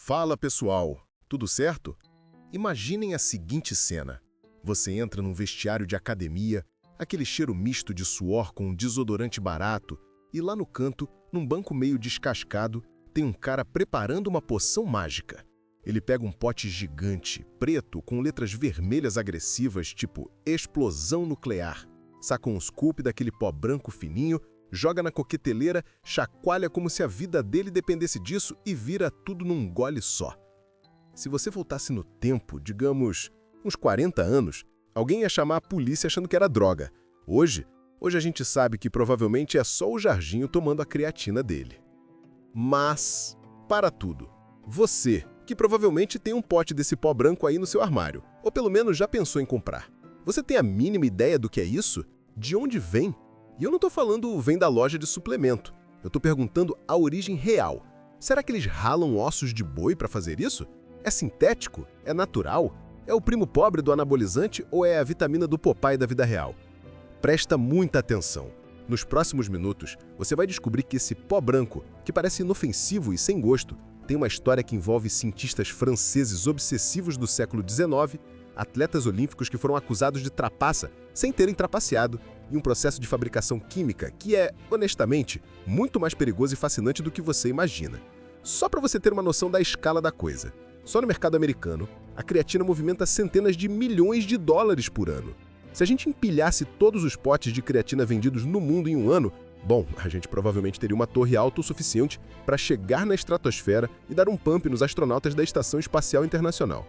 Fala pessoal, tudo certo? Imaginem a seguinte cena. Você entra num vestiário de academia, aquele cheiro misto de suor com um desodorante barato, e lá no canto, num banco meio descascado, tem um cara preparando uma poção mágica. Ele pega um pote gigante, preto, com letras vermelhas agressivas, tipo explosão nuclear, saca um scoop daquele pó branco fininho, joga na coqueteleira, chacoalha como se a vida dele dependesse disso e vira tudo num gole só. Se você voltasse no tempo, digamos, uns 40 anos, alguém ia chamar a polícia achando que era droga. Hoje a gente sabe que provavelmente é só o Jarginho tomando a creatina dele. Mas, para tudo, você, que provavelmente tem um pote desse pó branco aí no seu armário, ou pelo menos já pensou em comprar, você tem a mínima ideia do que é isso? De onde vem? E eu não estou falando vem da loja de suplemento. Eu estou perguntando a origem real. Será que eles ralam ossos de boi para fazer isso? É sintético? É natural? É o primo pobre do anabolizante ou é a vitamina do Popeye da vida real? Presta muita atenção. Nos próximos minutos, você vai descobrir que esse pó branco, que parece inofensivo e sem gosto, tem uma história que envolve cientistas franceses obsessivos do século XIX, atletas olímpicos que foram acusados de trapaça sem terem trapaceado, e um processo de fabricação química que é, honestamente, muito mais perigoso e fascinante do que você imagina. Só para você ter uma noção da escala da coisa. Só no mercado americano, a creatina movimenta centenas de milhões de dólares por ano. Se a gente empilhasse todos os potes de creatina vendidos no mundo em um ano, bom, a gente provavelmente teria uma torre alta o suficiente para chegar na estratosfera e dar um pump nos astronautas da Estação Espacial Internacional.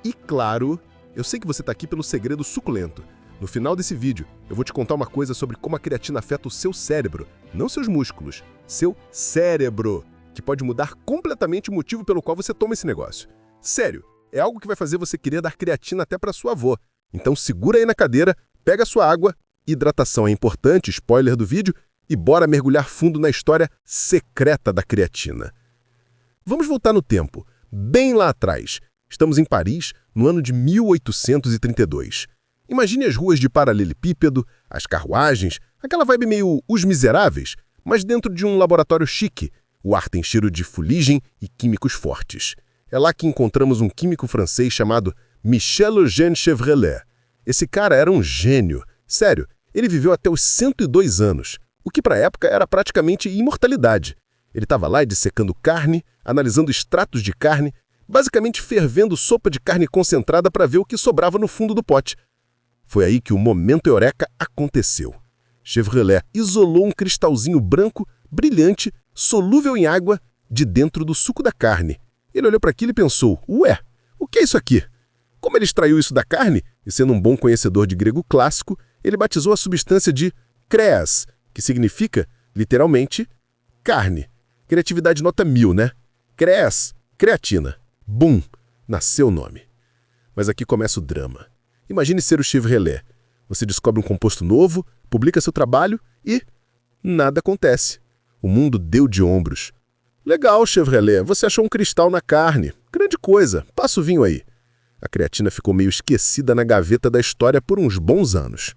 E claro, eu sei que você está aqui pelo segredo suculento. No final desse vídeo, eu vou te contar uma coisa sobre como a creatina afeta o seu cérebro, não seus músculos, seu cérebro, que pode mudar completamente o motivo pelo qual você toma esse negócio. Sério, é algo que vai fazer você querer dar creatina até para sua avó. Então segura aí na cadeira, pega a sua água, hidratação é importante, spoiler do vídeo, e bora mergulhar fundo na história secreta da creatina. Vamos voltar no tempo, bem lá atrás. Estamos em Paris, no ano de 1832. Imagine as ruas de paralelepípedo, as carruagens, aquela vibe meio Os Miseráveis, mas dentro de um laboratório chique. O ar tem cheiro de fuligem e químicos fortes. É lá que encontramos um químico francês chamado Michel Eugène Chevrelet. Esse cara era um gênio. Sério, ele viveu até os 102 anos, o que para a época era praticamente imortalidade. Ele estava lá dissecando carne, analisando extratos de carne, basicamente fervendo sopa de carne concentrada para ver o que sobrava no fundo do pote. Foi aí que o momento eureka aconteceu. Chevrelet isolou um cristalzinho branco, brilhante, solúvel em água, de dentro do suco da carne. Ele olhou para aquilo e pensou, ué, o que é isso aqui? Como ele extraiu isso da carne, e sendo um bom conhecedor de grego clássico, ele batizou a substância de creas, que significa, literalmente, carne. Criatividade nota 1000, né? Creas, creatina. Bum! Nasceu o nome. Mas aqui começa o drama. Imagine ser o Chevrelet. Você descobre um composto novo, publica seu trabalho e nada acontece. O mundo deu de ombros. Legal, Chevrelet, você achou um cristal na carne. Grande coisa, passa o vinho aí. A creatina ficou meio esquecida na gaveta da história por uns bons anos.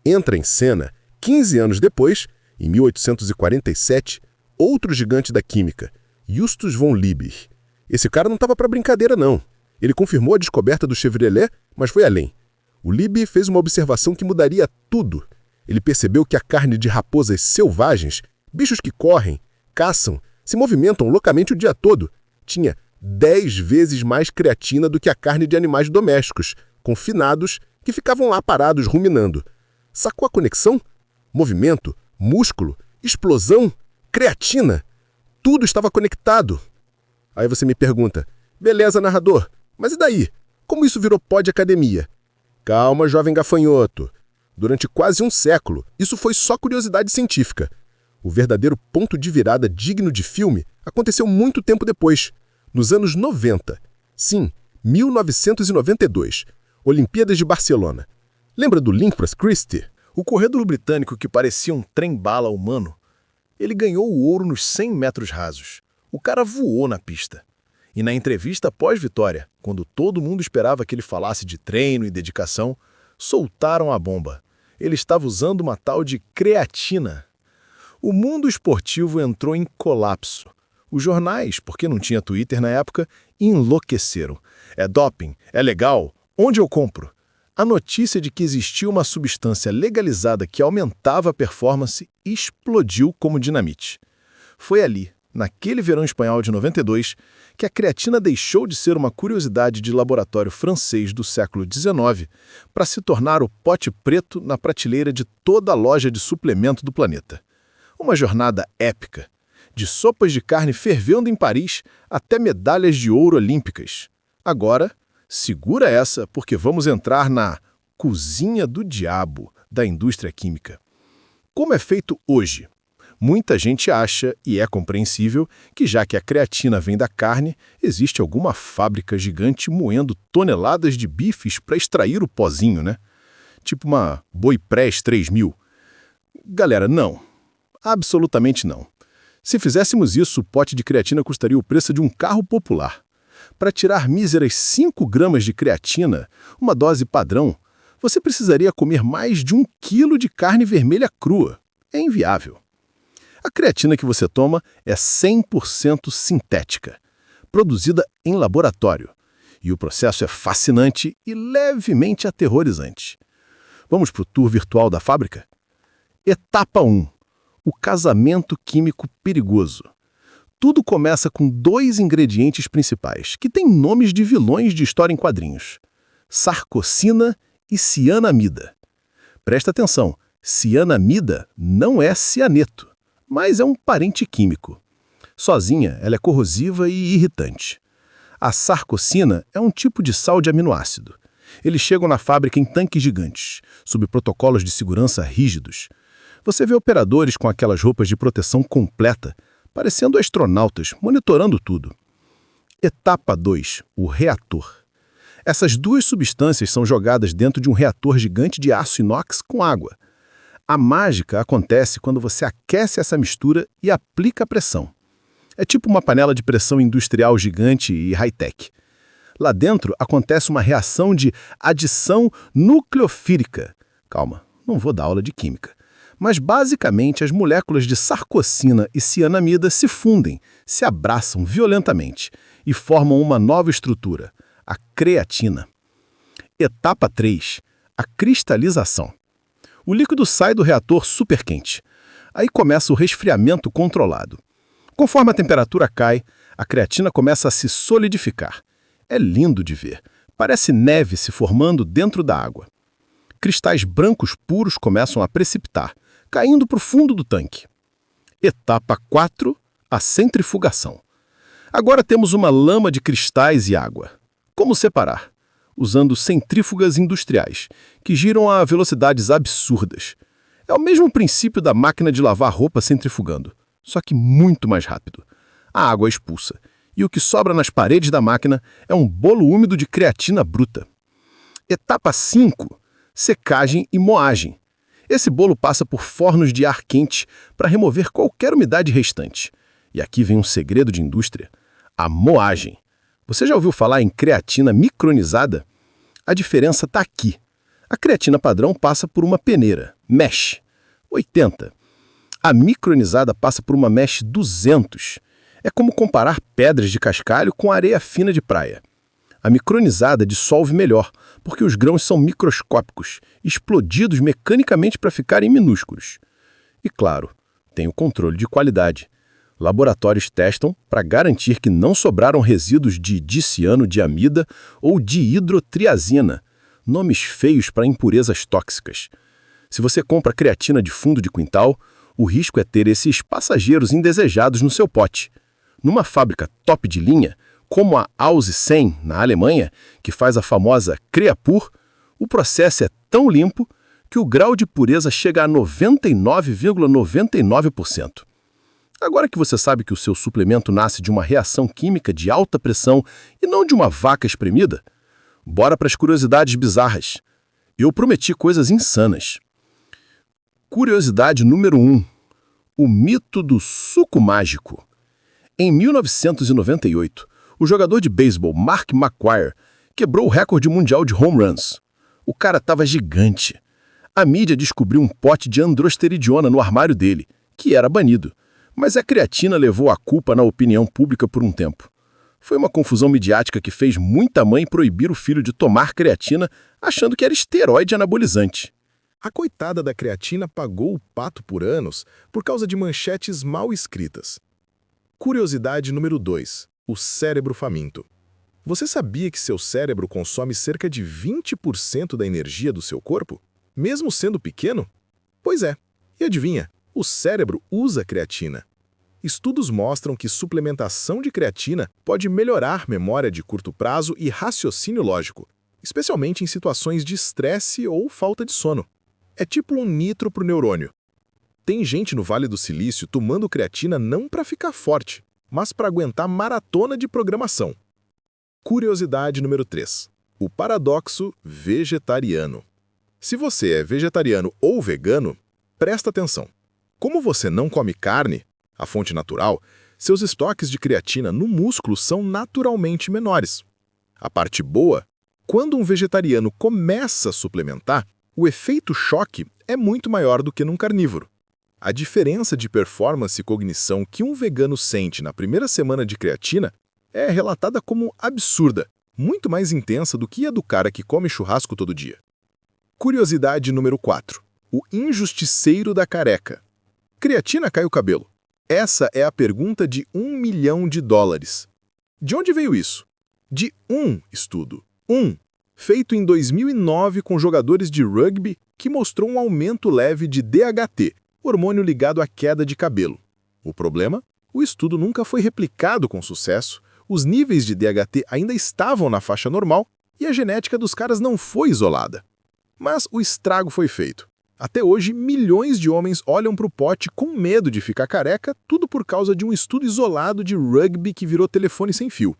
Entra em cena, 15 anos depois, em 1847, outro gigante da química, Justus von Liebig. Esse cara não estava para brincadeira, não. Ele confirmou a descoberta do Chevrelet, mas foi além. O Liebig fez uma observação que mudaria tudo. Ele percebeu que a carne de raposas selvagens, bichos que correm, caçam, se movimentam loucamente o dia todo, tinha 10 vezes mais creatina do que a carne de animais domésticos, confinados, que ficavam lá parados ruminando. Sacou a conexão? Movimento, músculo, explosão, creatina. Tudo estava conectado. Aí você me pergunta, beleza, narrador, mas e daí? Como isso virou pó de academia? Calma, jovem gafanhoto. Durante quase um século, isso foi só curiosidade científica. O verdadeiro ponto de virada digno de filme aconteceu muito tempo depois, nos anos 90. Sim, 1992, Olimpíadas de Barcelona. Lembra do Limpras Christi? O corredor britânico que parecia um trem-bala humano? Ele ganhou o ouro nos 100 metros rasos. O cara voou na pista. E na entrevista pós-vitória, quando todo mundo esperava que ele falasse de treino e dedicação, soltaram a bomba. Ele estava usando uma tal de creatina. O mundo esportivo entrou em colapso. Os jornais, porque não tinha Twitter na época, enlouqueceram. É doping? É legal? Onde eu compro? A notícia de que existia uma substância legalizada que aumentava a performance explodiu como dinamite. Foi ali, naquele verão espanhol de 92, que a creatina deixou de ser uma curiosidade de laboratório francês do século XIX para se tornar o pote preto na prateleira de toda a loja de suplemento do planeta. Uma jornada épica, de sopas de carne fervendo em Paris até medalhas de ouro olímpicas. Agora, segura essa, porque vamos entrar na cozinha do diabo da indústria química. Como é feito hoje? Muita gente acha, e é compreensível, que já que a creatina vem da carne, existe alguma fábrica gigante moendo toneladas de bifes para extrair o pozinho, né? Tipo uma Boipress 3000. Galera, não. Absolutamente não. Se fizéssemos isso, o pote de creatina custaria o preço de um carro popular. Para tirar míseras 5 gramas de creatina, uma dose padrão, você precisaria comer mais de 1 quilo de carne vermelha crua. É inviável. A creatina que você toma é 100% sintética, produzida em laboratório. E o processo é fascinante e levemente aterrorizante. Vamos para o tour virtual da fábrica? Etapa 1. O casamento químico perigoso. Tudo começa com 2 ingredientes principais, que têm nomes de vilões de história em quadrinhos: sarcosina e cianamida. Presta atenção, cianamida não é cianeto, mas é um parente químico. Sozinha, ela é corrosiva e irritante. A sarcosina é um tipo de sal de aminoácido. Eles chegam na fábrica em tanques gigantes, sob protocolos de segurança rígidos. Você vê operadores com aquelas roupas de proteção completa, parecendo astronautas, monitorando tudo. Etapa 2. O reator. Essas 2 substâncias são jogadas dentro de um reator gigante de aço inox com água. A mágica acontece quando você aquece essa mistura e aplica a pressão. É tipo uma panela de pressão industrial gigante e high-tech. Lá dentro acontece uma reação de adição nucleofílica. Calma, não vou dar aula de química. Mas basicamente as moléculas de sarcosina e cianamida se fundem, se abraçam violentamente e formam uma nova estrutura, a creatina. Etapa 3. A cristalização. O líquido sai do reator superquente. Aí começa o resfriamento controlado. Conforme a temperatura cai, a creatina começa a se solidificar. É lindo de ver. Parece neve se formando dentro da água. Cristais brancos puros começam a precipitar, caindo para o fundo do tanque. Etapa 4. A centrifugação. Agora temos uma lama de cristais e água. Como separar? Usando centrífugas industriais, que giram a velocidades absurdas. É o mesmo princípio da máquina de lavar roupa centrifugando, só que muito mais rápido. A água é expulsa, e o que sobra nas paredes da máquina é um bolo úmido de creatina bruta. Etapa 5. Secagem e moagem. Esse bolo passa por fornos de ar quente para remover qualquer umidade restante. E aqui vem um segredo de indústria: a moagem. Você já ouviu falar em creatina micronizada? A diferença está aqui. A creatina padrão passa por uma peneira, mesh, 80. A micronizada passa por uma mesh 200. É como comparar pedras de cascalho com areia fina de praia. A micronizada dissolve melhor, porque os grãos são microscópicos, explodidos mecanicamente para ficarem minúsculos. E claro, tem o controle de qualidade. Laboratórios testam para garantir que não sobraram resíduos de diciano-diamida ou dihidrotriazina, nomes feios para impurezas tóxicas. Se você compra creatina de fundo de quintal, o risco é ter esses passageiros indesejados no seu pote. Numa fábrica top de linha, como a Auzi 100, na Alemanha, que faz a famosa Creapur, o processo é tão limpo que o grau de pureza chega a 99,99%. Agora que você sabe que o seu suplemento nasce de uma reação química de alta pressão e não de uma vaca espremida, bora para as curiosidades bizarras. Eu prometi coisas insanas. Curiosidade número 1. O mito do suco mágico. Em 1998, o jogador de beisebol Mark McGwire quebrou o recorde mundial de home runs. O cara estava gigante. A mídia descobriu um pote de androsterediona no armário dele, que era banido. Mas a creatina levou a culpa na opinião pública por um tempo. Foi uma confusão midiática que fez muita mãe proibir o filho de tomar creatina, achando que era esteroide anabolizante. A coitada da creatina pagou o pato por anos por causa de manchetes mal escritas. Curiosidade número 2. O cérebro faminto. Você sabia que seu cérebro consome cerca de 20% da energia do seu corpo, mesmo sendo pequeno? Pois é. E adivinha? O cérebro usa creatina. Estudos mostram que suplementação de creatina pode melhorar memória de curto prazo e raciocínio lógico, especialmente em situações de estresse ou falta de sono. É tipo um nitro para o neurônio. Tem gente no Vale do Silício tomando creatina não para ficar forte, mas para aguentar maratona de programação. Curiosidade número 3. O paradoxo vegetariano. Se você é vegetariano ou vegano, presta atenção. Como você não come carne, a fonte natural, seus estoques de creatina no músculo são naturalmente menores. A parte boa, quando um vegetariano começa a suplementar, o efeito choque é muito maior do que num carnívoro. A diferença de performance e cognição que um vegano sente na primeira semana de creatina é relatada como absurda, muito mais intensa do que a do cara que come churrasco todo dia. Curiosidade número 4. O injusticeiro da careca. Creatina cai o cabelo? Essa é a pergunta de $1 milhão. De onde veio isso? De um estudo. Feito em 2009 com jogadores de rugby que mostrou um aumento leve de DHT, hormônio ligado à queda de cabelo. O problema? O estudo nunca foi replicado com sucesso, os níveis de DHT ainda estavam na faixa normal e a genética dos caras não foi isolada. Mas o estrago foi feito. Até hoje, milhões de homens olham para o pote com medo de ficar careca, tudo por causa de um estudo isolado de rugby que virou telefone sem fio.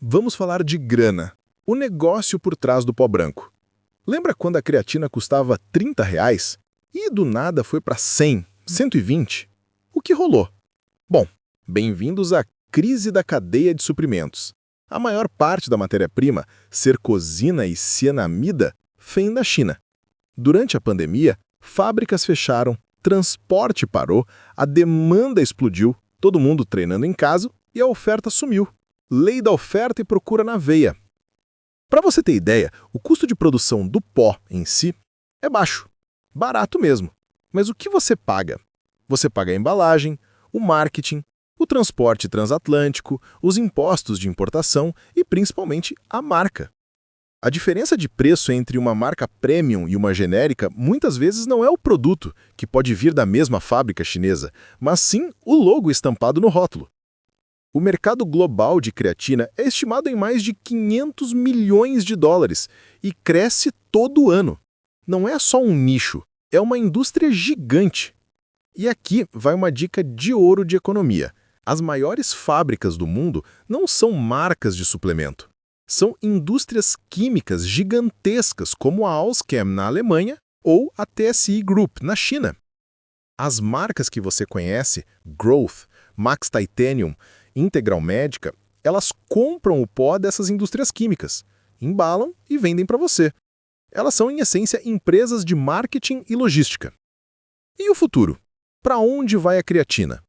Vamos falar de grana. O negócio por trás do pó branco. Lembra quando a creatina custava R$30 e do nada foi para 100, 120? O que rolou? Bom, bem-vindos à crise da cadeia de suprimentos. A maior parte da matéria-prima, cercosina e cianamida, vem da China. Durante a pandemia, fábricas fecharam, transporte parou, a demanda explodiu, todo mundo treinando em casa e a oferta sumiu. Lei da oferta e procura na veia. Para você ter ideia, o custo de produção do pó em si é baixo, barato mesmo. Mas o que você paga? Você paga a embalagem, o marketing, o transporte transatlântico, os impostos de importação e principalmente a marca. A diferença de preço entre uma marca premium e uma genérica muitas vezes não é o produto, que pode vir da mesma fábrica chinesa, mas sim o logo estampado no rótulo. O mercado global de creatina é estimado em mais de $500 milhões e cresce todo ano. Não é só um nicho, é uma indústria gigante. E aqui vai uma dica de ouro de economia. As maiores fábricas do mundo não são marcas de suplemento. São indústrias químicas gigantescas como a Alchem na Alemanha ou a TSI Group na China. As marcas que você conhece, Growth, Max Titanium, Integral Médica, elas compram o pó dessas indústrias químicas, embalam e vendem para você. Elas são, em essência, empresas de marketing e logística. E o futuro? Para onde vai a creatina?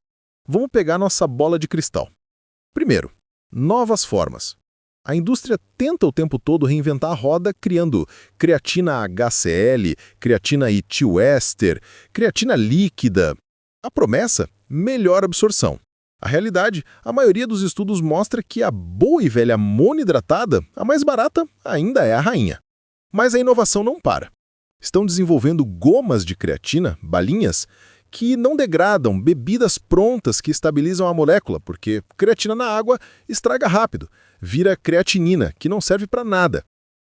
Vamos pegar nossa bola de cristal. Primeiro, novas formas. A indústria tenta o tempo todo reinventar a roda criando creatina HCl, creatina etilester, creatina líquida. A promessa? Melhor absorção. A realidade, a maioria dos estudos mostra que a boa e velha monoidratada, a mais barata, ainda é a rainha. Mas a inovação não para. Estão desenvolvendo gomas de creatina, balinhas, que não degradam, bebidas prontas que estabilizam a molécula, porque creatina na água estraga rápido, vira creatinina, que não serve para nada.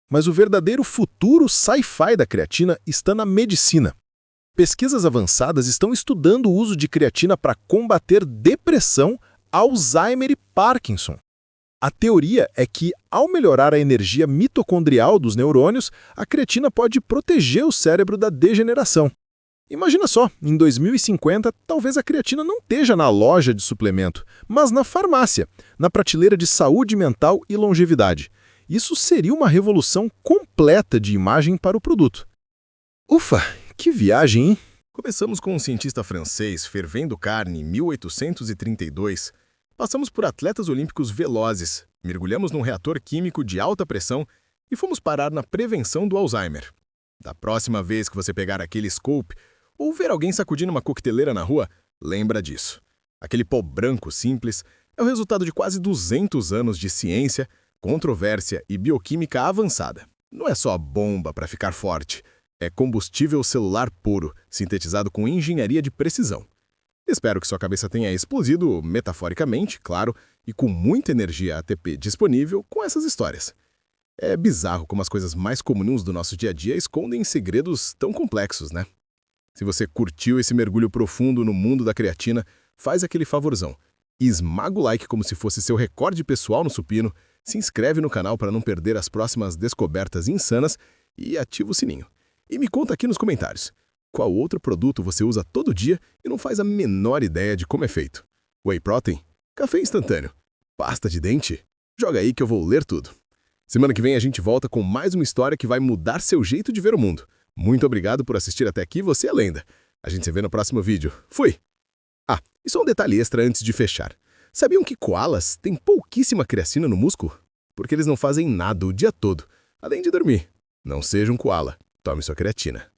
Mas o verdadeiro futuro sci-fi da creatina está na medicina. Pesquisas avançadas estão estudando o uso de creatina para combater depressão, Alzheimer e Parkinson. A teoria é que, ao melhorar a energia mitocondrial dos neurônios, a creatina pode proteger o cérebro da degeneração. Imagina só, em 2050, talvez a creatina não esteja na loja de suplemento, mas na farmácia, na prateleira de saúde mental e longevidade. Isso seria uma revolução completa de imagem para o produto. Ufa, que viagem, hein? Começamos com um cientista francês fervendo carne em 1832, passamos por atletas olímpicos velozes, mergulhamos num reator químico de alta pressão e fomos parar na prevenção do Alzheimer. Da próxima vez que você pegar aquele scope ou ver alguém sacudindo uma coqueteleira na rua, lembra disso. Aquele pó branco simples é o resultado de quase 200 anos de ciência, controvérsia e bioquímica avançada. Não é só bomba para ficar forte, é combustível celular puro, sintetizado com engenharia de precisão. Espero que sua cabeça tenha explodido, metaforicamente, claro, e com muita energia ATP disponível com essas histórias. É bizarro como as coisas mais comuns do nosso dia a dia escondem segredos tão complexos, né? Se você curtiu esse mergulho profundo no mundo da creatina, faz aquele favorzão. Esmaga o like como se fosse seu recorde pessoal no supino, se inscreve no canal para não perder as próximas descobertas insanas e ativa o sininho. E me conta aqui nos comentários, qual outro produto você usa todo dia e não faz a menor ideia de como é feito? Whey Protein? Café instantâneo? Pasta de dente? Joga aí que eu vou ler tudo. Semana que vem a gente volta com mais uma história que vai mudar seu jeito de ver o mundo. Muito obrigado por assistir até aqui, você é lenda. A gente se vê no próximo vídeo. Fui! Ah, e só um detalhe extra antes de fechar. Sabiam que koalas têm pouquíssima creatina no músculo? Porque eles não fazem nada o dia todo, além de dormir. Não seja um koala. Tome sua creatina.